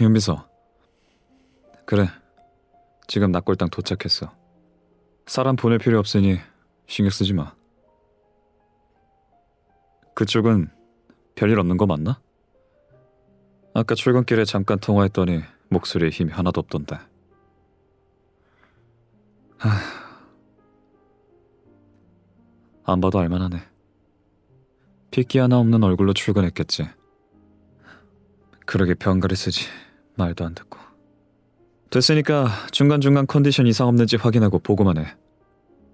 윤비서. 그래, 지금 낙골당 도착했어. 사람 보낼 필요 없으니 신경 쓰지 마. 그쪽은 별일 없는 거 맞나? 아까 출근길에 잠깐 통화했더니 목소리에 힘이 하나도 없던데. 안 봐도 알만하네. 핏기 하나 없는 얼굴로 출근했겠지. 그러게 병가를 쓰지. 말도 안 듣고. 됐으니까 중간중간 컨디션 이상 없는지 확인하고 보고만 해.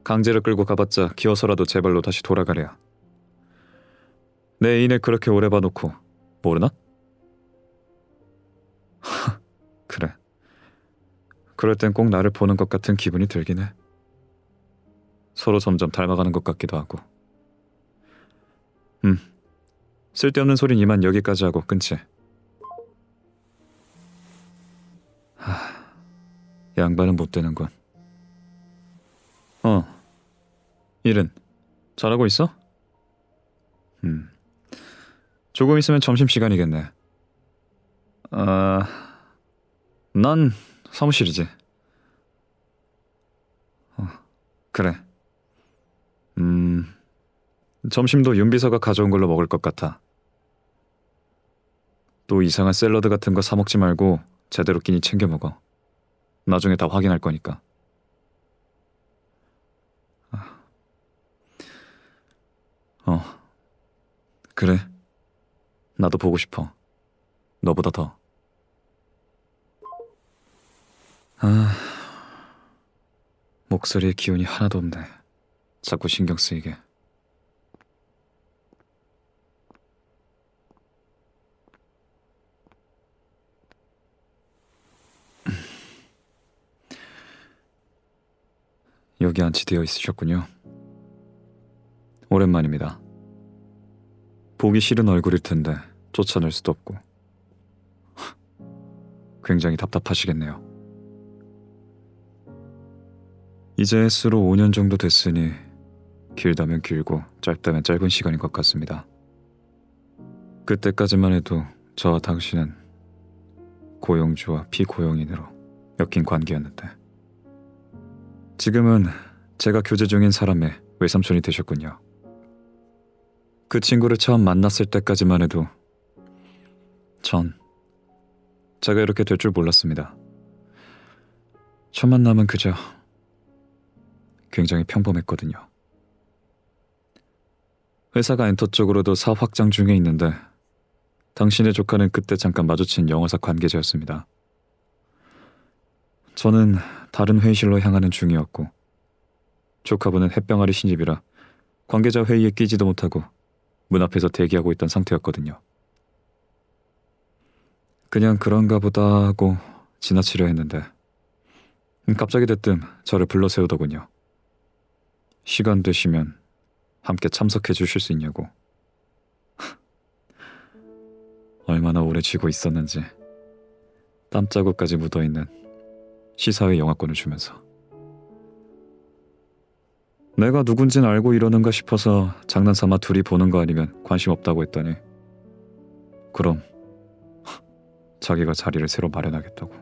강제로 끌고 가봤자 기어서라도 제 발로 다시 돌아가랴. 내 애인을 그렇게 오래 봐놓고 모르나? 그래. 그럴 땐 꼭 나를 보는 것 같은 기분이 들긴 해. 서로 점점 닮아가는 것 같기도 하고. 쓸데없는 소린 이만 여기까지 하고 끊지. 양반은 못 되는군. 일은 잘하고 있어? 조금 있으면 점심시간이겠네. 난 사무실이지. 그래. 점심도 윤비서가 가져온 걸로 먹을 것 같아. 또 이상한 샐러드 같은 거 사 먹지 말고 제대로 끼니 챙겨 먹어. 나중에 다 확인할 거니까. 그래. 나도 보고 싶어. 너보다 더. 목소리에 기운이 하나도 없네. 자꾸 신경 쓰이게. 여기 안치되어 있으셨군요. 오랜만입니다. 보기 싫은 얼굴일 텐데 쫓아낼 수도 없고. 굉장히 답답하시겠네요. 이제 수로 5년 정도 됐으니 길다면 길고 짧다면 짧은 시간인 것 같습니다. 그때까지만 해도 저와 당신은 고용주와 피고용인으로 엮인 관계였는데 지금은 제가 교제 중인 사람의 외삼촌이 되셨군요. 그 친구를 처음 만났을 때까지만 해도 전 제가 이렇게 될 줄 몰랐습니다. 첫 만남은 그저 굉장히 평범했거든요. 회사가 엔터 쪽으로도 사업 확장 중에 있는데 당신의 조카는 그때 잠깐 마주친 영어사 관계자였습니다. 저는 다른 회의실로 향하는 중이었고 조카분은 햇병아리 신입이라 관계자 회의에 끼지도 못하고 문 앞에서 대기하고 있던 상태였거든요. 그냥 그런가 보다 하고 지나치려 했는데 갑자기 대뜸 저를 불러 세우더군요. 시간 되시면 함께 참석해 주실 수 있냐고. 얼마나 오래 쥐고 있었는지 땀자국까지 묻어있는 시사회 영화권을 주면서 내가 누군진 알고 이러는가 싶어서 장난삼아 둘이 보는 거 아니면 관심 없다고 했더니 그럼 자기가 자리를 새로 마련하겠다고.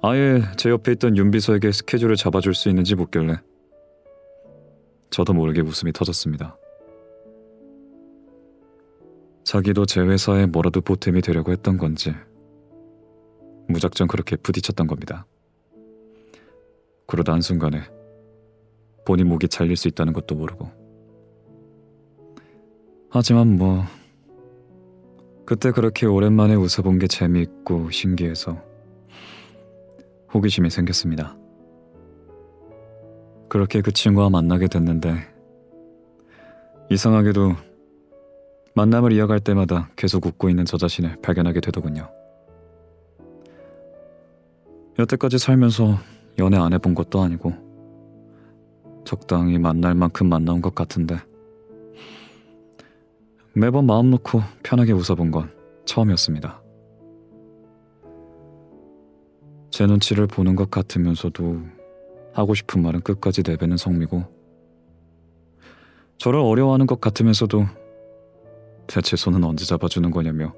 아예 제 옆에 있던 윤비서에게 스케줄을 잡아줄 수 있는지 묻길래 저도 모르게 웃음이 터졌습니다. 자기도 제 회사에 뭐라도 보탬이 되려고 했던 건지 무작정 그렇게 부딪혔던 겁니다. 그러다 한순간에 본인 목이 잘릴 수 있다는 것도 모르고. 하지만 뭐 그때 그렇게 오랜만에 웃어본 게 재미있고 신기해서 호기심이 생겼습니다. 그렇게 그 친구와 만나게 됐는데 이상하게도 만남을 이어갈 때마다 계속 웃고 있는 저 자신을 발견하게 되더군요. 여태까지 살면서 연애 안 해본 것도 아니고 적당히 만날 만큼 만나온 것 같은데 매번 마음 놓고 편하게 웃어본 건 처음이었습니다. 제 눈치를 보는 것 같으면서도 하고 싶은 말은 끝까지 내뱉는 성미고 저를 어려워하는 것 같으면서도 대체 손은 언제 잡아주는 거냐며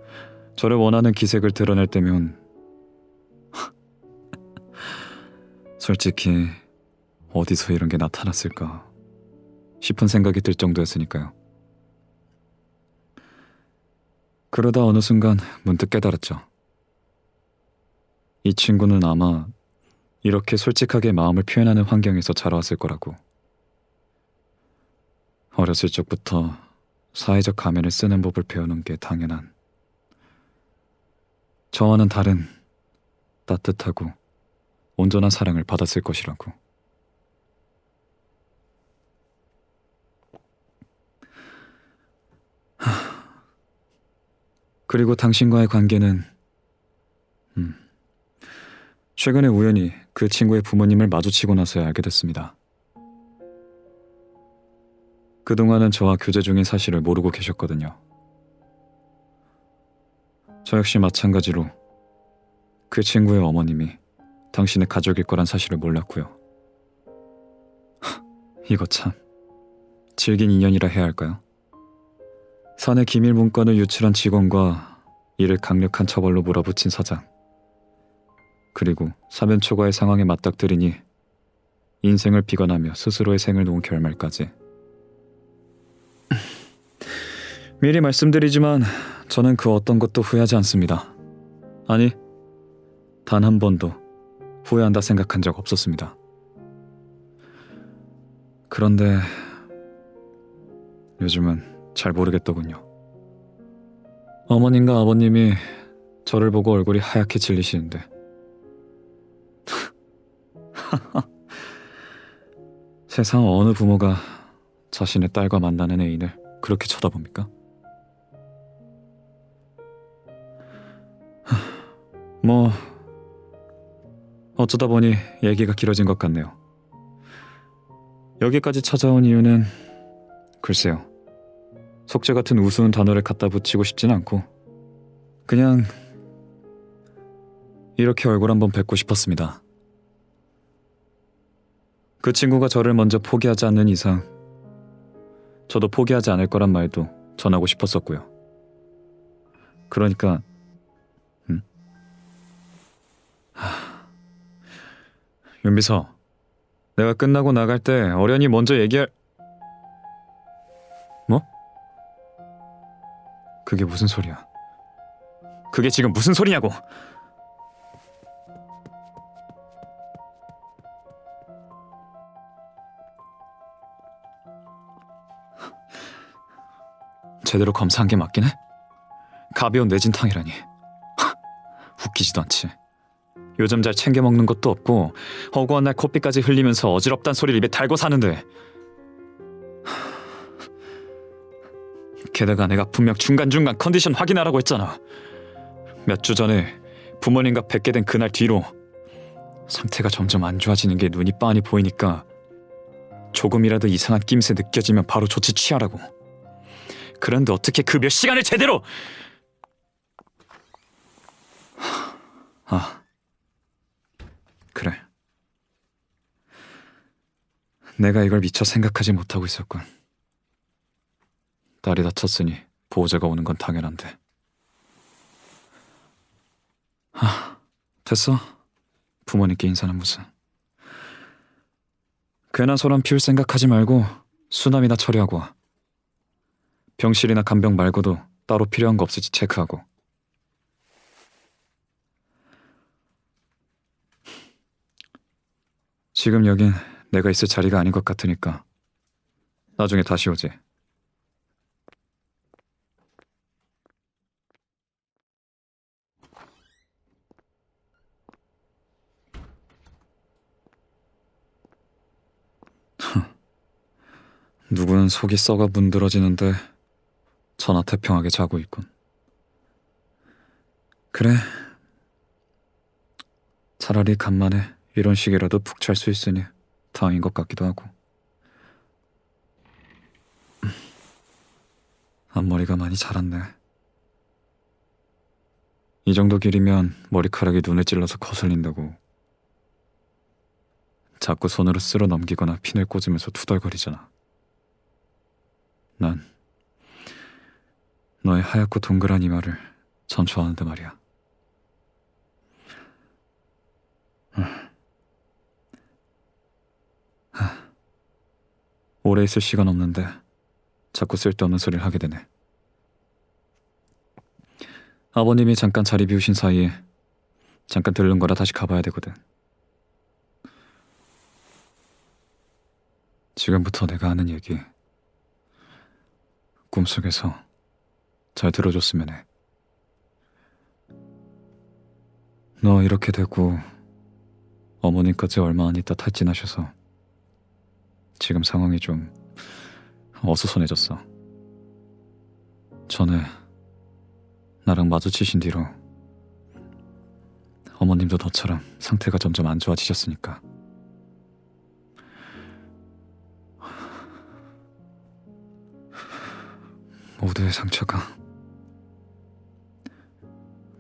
저를 원하는 기색을 드러낼 때면 솔직히 어디서 이런 게 나타났을까 싶은 생각이 들 정도였으니까요. 그러다 어느 순간 문득 깨달았죠. 이 친구는 아마 이렇게 솔직하게 마음을 표현하는 환경에서 자라왔을 거라고. 어렸을 적부터 사회적 가면을 쓰는 법을 배우는 게 당연한, 저와는 다른 따뜻하고 온전한 사랑을 받았을 것이라고. 그리고 당신과의 관계는 최근에 우연히 그 친구의 부모님을 마주치고 나서야 알게 됐습니다. 그동안은 저와 교제 중인 사실을 모르고 계셨거든요. 저 역시 마찬가지로 그 친구의 어머님이 당신의 가족일 거란 사실을 몰랐고요. 이거 참 질긴 인연이라 해야 할까요? 사내 기밀 문건을 유출한 직원과 이를 강력한 처벌로 몰아붙인 사장, 그리고 사면 초과의 상황에 맞닥뜨리니 인생을 비관하며 스스로의 생을 놓은 결말까지. 미리 말씀드리지만 저는 그 어떤 것도 후회하지 않습니다. 아니, 단 한 번도 후회한다 생각한 적 없었습니다. 그런데 요즘은 잘 모르겠더군요. 어머님과 아버님이 저를 보고 얼굴이 하얗게 질리시는데 세상 어느 부모가 자신의 딸과 만나는 애인을 그렇게 쳐다봅니까? 뭐 어쩌다 보니 얘기가 길어진 것 같네요. 여기까지 찾아온 이유는 글쎄요, 속죄 같은 우스운 단어를 갖다 붙이고 싶진 않고 그냥 이렇게 얼굴 한번 뵙고 싶었습니다. 그 친구가 저를 먼저 포기하지 않는 이상 저도 포기하지 않을 거란 말도 전하고 싶었었고요. 그러니까 윤비서, 내가 끝나고 나갈 때 어련히 먼저 얘기할... 뭐? 그게 무슨 소리야? 그게 지금 무슨 소리냐고! 제대로 검사한 게 맞긴 해? 가벼운 뇌진탕이라니. 웃기지도 않지. 요즘 잘 챙겨 먹는 것도 없고 허구한 날 코피까지 흘리면서 어지럽단 소리를 입에 달고 사는데, 게다가 내가 분명 중간중간 컨디션 확인하라고 했잖아. 몇 주 전에 부모님과 뵙게 된 그날 뒤로 상태가 점점 안 좋아지는 게 눈이 빤히 보이니까 조금이라도 이상한 낌새 느껴지면 바로 조치 취하라고. 그런데 어떻게 그 몇 시간을 제대로... 그래. 내가 이걸 미처 생각하지 못하고 있었군. 딸이 다쳤으니 보호자가 오는 건 당연한데. 됐어. 부모님께 인사는 무슨. 괜한 소란 피울 생각하지 말고 수납이나 처리하고 와. 병실이나 간병 말고도 따로 필요한 거 없을지 체크하고. 지금 여긴 내가 있을 자리가 아닌 것 같으니까 나중에 다시 오지. 누구는 속이 썩어 문드러지는데 천하태평하게 자고 있군. 그래, 차라리 간만에 이런 식이라도 푹 잘 수 있으니 다행인 것 같기도 하고. 앞머리가 많이 자랐네. 이 정도 길이면 머리카락이 눈에 찔러서 거슬린다고. 자꾸 손으로 쓸어 넘기거나 핀을 꽂으면서 투덜거리잖아. 난 너의 하얗고 동그란 이마를 참 좋아하는데 말이야. 오래 있을 시간 없는데 자꾸 쓸데없는 소리를 하게 되네. 아버님이 잠깐 자리 비우신 사이에 잠깐 들른 거라 다시 가봐야 되거든. 지금부터 내가 하는 얘기 꿈속에서 잘 들어줬으면 해. 너 이렇게 되고 어머님까지 얼마 안 있다 탈진하셔서 지금 상황이 좀 어수선해졌어. 전에 나랑 마주치신 뒤로 어머님도 너처럼 상태가 점점 안 좋아지셨으니까. 모두의 상처가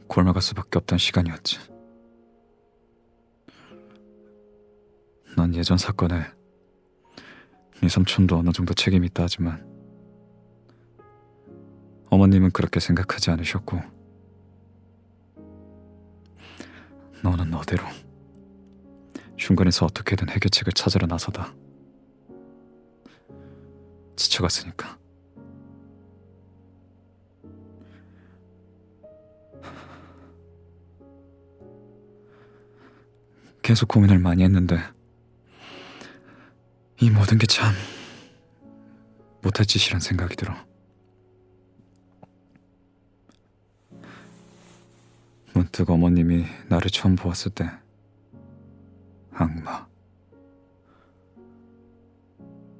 골마갈 수밖에 없던 시간이었지. 난 예전 사건에 네 삼촌도 어느 정도 책임이 있다 하지만 어머님은 그렇게 생각하지 않으셨고 너는 너대로 중간에서 어떻게든 해결책을 찾으러 나서다 지쳐갔으니까. 계속 고민을 많이 했는데 이 모든 게 참 못할 짓이란 생각이 들어. 문득 어머님이 나를 처음 보았을 때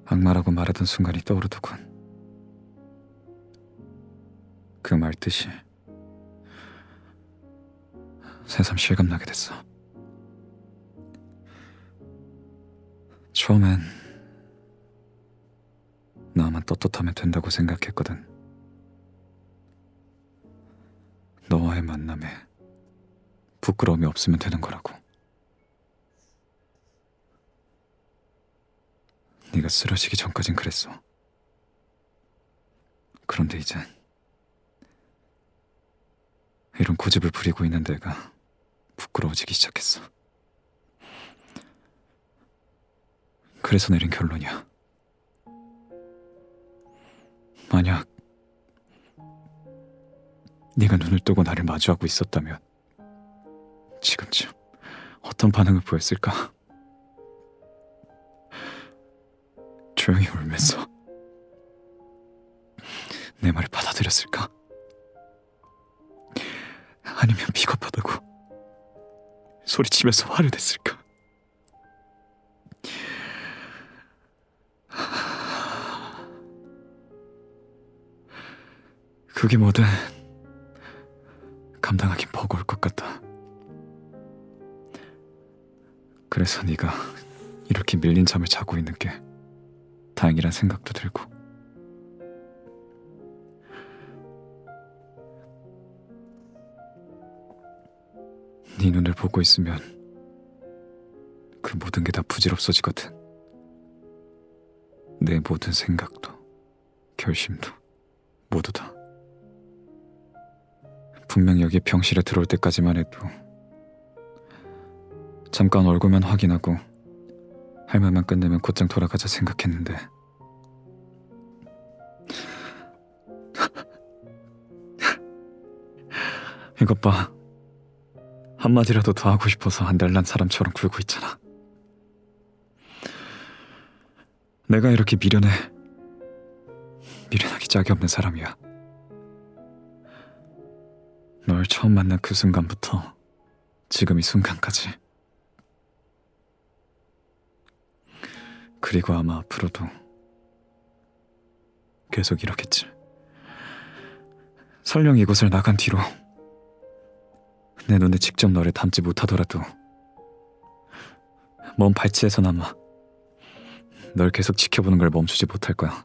악마라고 말하던 순간이 떠오르더군. 그 말 뜻이 새삼 실감나게 됐어. 처음엔 나만 떳떳하면 된다고 생각했거든. 너와의 만남에 부끄러움이 없으면 되는 거라고. 네가 쓰러지기 전까진 그랬어. 그런데 이젠 이런 고집을 부리고 있는 내가 부끄러워지기 시작했어. 그래서 내린 결론이야. 만약 네가 눈을 뜨고 나를 마주하고 있었다면 지금쯤 어떤 반응을 보였을까? 조용히 울면서 내 말을 받아들였을까? 아니면 비겁하다고 소리치면서 화를 냈을까? 그게 뭐든 감당하긴 버거울 것 같다. 그래서 네가 이렇게 밀린 잠을 자고 있는 게 다행이란 생각도 들고. 네 눈을 보고 있으면 그 모든 게 다 부질없어지거든. 내 모든 생각도 결심도 모두 다. 분명 여기 병실에 들어올 때까지만 해도 잠깐 얼굴만 확인하고 할 말만 끝내면 곧장 돌아가자 생각했는데 이것 봐. 한마디라도 더 하고 싶어서 안달난 사람처럼 굴고 있잖아. 내가 이렇게 미련하기 짝이 없는 사람이야. 널 처음 만난 그 순간부터 지금 이 순간까지. 그리고 아마 앞으로도 계속 이렇겠지. 설령 이곳을 나간 뒤로 내 눈에 직접 너를 담지 못하더라도 먼 발치에서나마 널 계속 지켜보는 걸 멈추지 못할 거야.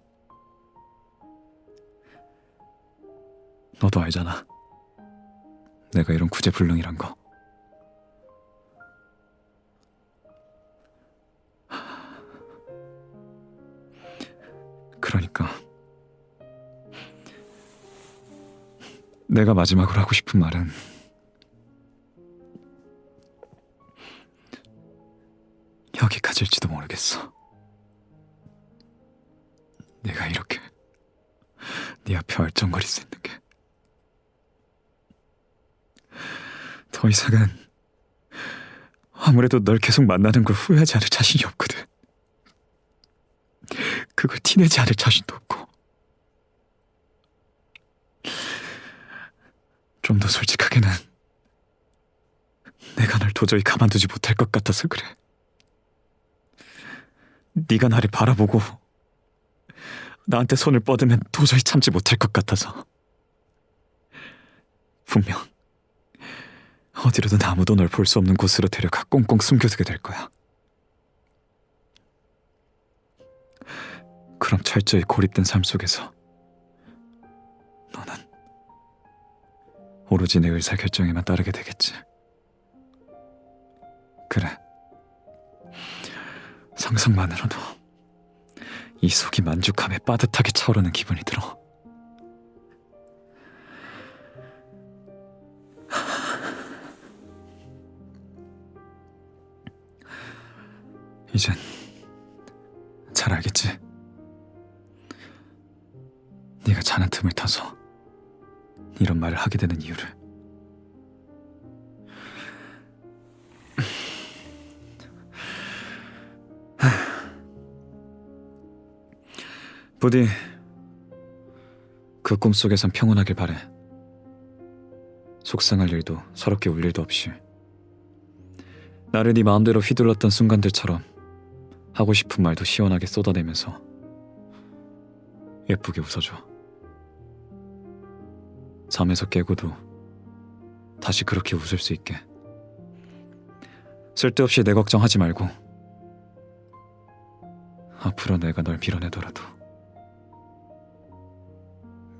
너도 알잖아. 내가 이런 구제불능이란 거. 그러니까 내가 마지막으로 하고 싶은 말은 여기까지일지도 모르겠어. 내가 이렇게 네 앞에 얼쩡거릴 수 있는 게 더 이상은 아무래도 널 계속 만나는 걸 후회하지 않을 자신이 없거든. 그걸 티내지 않을 자신도 없고. 좀 더 솔직하게는 내가 널 도저히 가만두지 못할 것 같아서 그래. 네가 나를 바라보고 나한테 손을 뻗으면 도저히 참지 못할 것 같아서. 분명 어디로든 아무도 널 볼 수 없는 곳으로 데려가 꽁꽁 숨겨두게 될 거야. 그럼 철저히 고립된 삶 속에서 너는 오로지 내 의사결정에만 따르게 되겠지. 그래. 상상만으로도 이 속이 만족함에 빠듯하게 차오르는 기분이 들어. 이젠 잘 알겠지? 네가 자는 틈을 타서 이런 말을 하게 되는 이유를. 부디 그 꿈속에선 평온하길 바래. 속상할 일도 서럽게 울 일도 없이 나를 네 마음대로 휘둘렀던 순간들처럼 하고 싶은 말도 시원하게 쏟아내면서 예쁘게 웃어줘. 잠에서 깨고도 다시 그렇게 웃을 수 있게. 쓸데없이 내 걱정하지 말고 앞으로 내가 널 밀어내더라도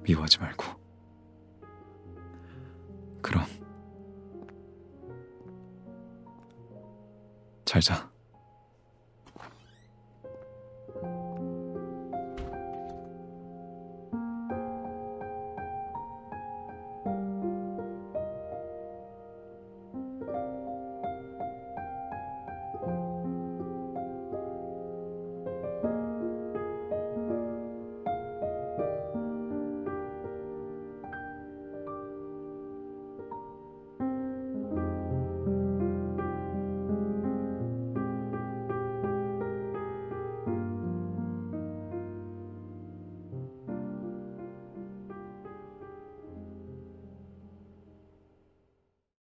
미워하지 말고. 그럼 잘 자.